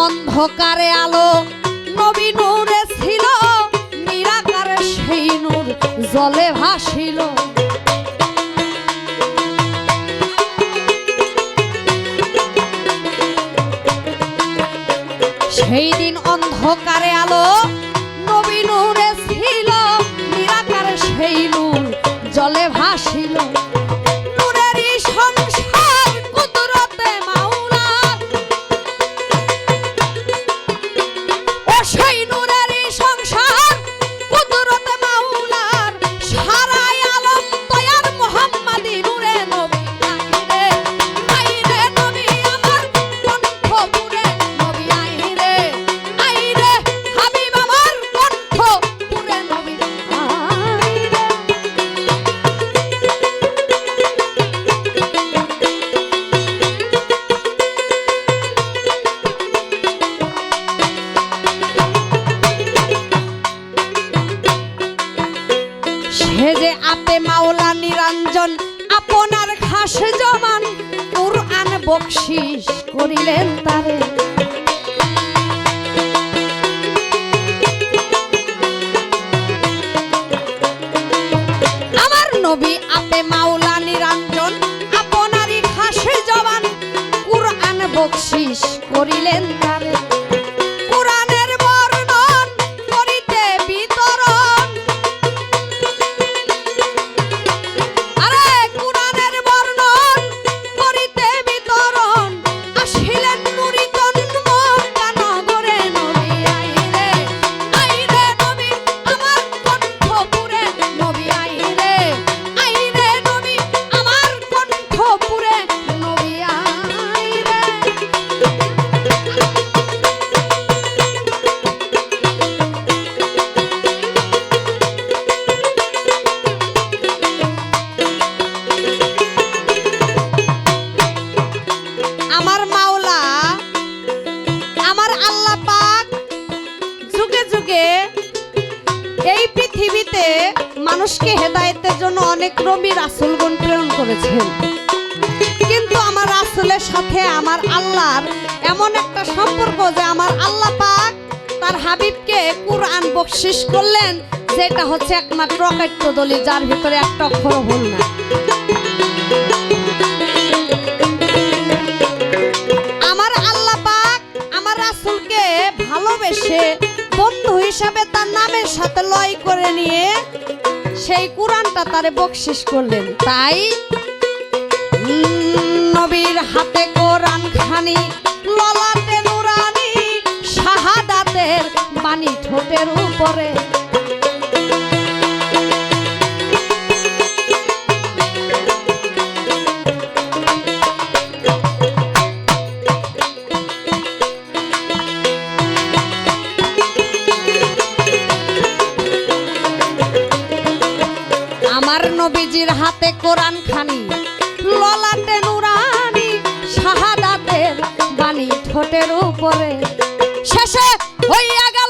অন্ধকারে আলো নবী নূরে ছিল, নিরাকারে সেই নূর জলে ভাসিল। সেই দিন অন্ধকারে আলো নবী নূরে ছিল, নিরাকারে সেই নূর জলে ভাসিল। নূরেরই সংসার কুদরতে মাওলা, ও সেই নূরেরই সংসার কুদরতে মাওলার, সারাই আলম তয়ার মুহাম্মাদি নূরে নবী আইরে। আইরে নবী আমার কণ্ঠ পুরে, নবী আইরে। আইরে হাবিব আমার কণ্ঠ পুরে, নবী আইরে। সে যে আপে মাওলা নিরঞ্জন, আপনার খাস জমান কুরআন বকশিস করিলেন তারে। আমার নবী আপে মাওলা নিরঞ্জন, আপনারই খাস জমান কুরআন বকশিস করিলেন তারে। কুরআনের বর্ণন করিতে বিতরণ, আরে কুরআনের বর্ণন করিতে বিতরণ, আসিলেন নুরি জন্ম কানগরে, নবী আইরে। আইরে নবী আমার কণ্ঠ পুরে, নবী আইরে। আইরে নবী আমার কণ্ঠ পুরে, নবী আইরে। আমার মাওলা, আমার আল্লাহ পাক যুগে যুগে এই পৃথিবীতে মানুষকে হেদায়েতের জন্য অনেক নবী রাসূলগণ প্রেরণ করেছেন। কিন্তু আমার রাসূলের সাথে আমার আল্লাহর এমন একটা সম্পর্ক যে আমার আল্লাহ পাক তার হাবিবকে কুরআন বকশিস করলেন, যেটা হচ্ছে একমাত্র অকাট্য দলিল, যার ভিতরে একটা অক্ষর ভুল না। আমার আল্লাহ পাক আমার রাসূলকে ভালোবেসে বন্ধু হিসাবে তার নামের সাথে লয় করে নিয়ে সেই কুরআনটা তারে বকশিস করলেন। তাই নবীর হাতে কোরআন খানি, ললাটে নুরানি, শাহাদাতের বাণী ঠোঁটের উপরে। আমার নবীজির হাতে কোরআন খানি, ললাটে নুরানি, শাহাদাতের বাণী ঠোঁটের উপরে। শেষে হইয়া গেল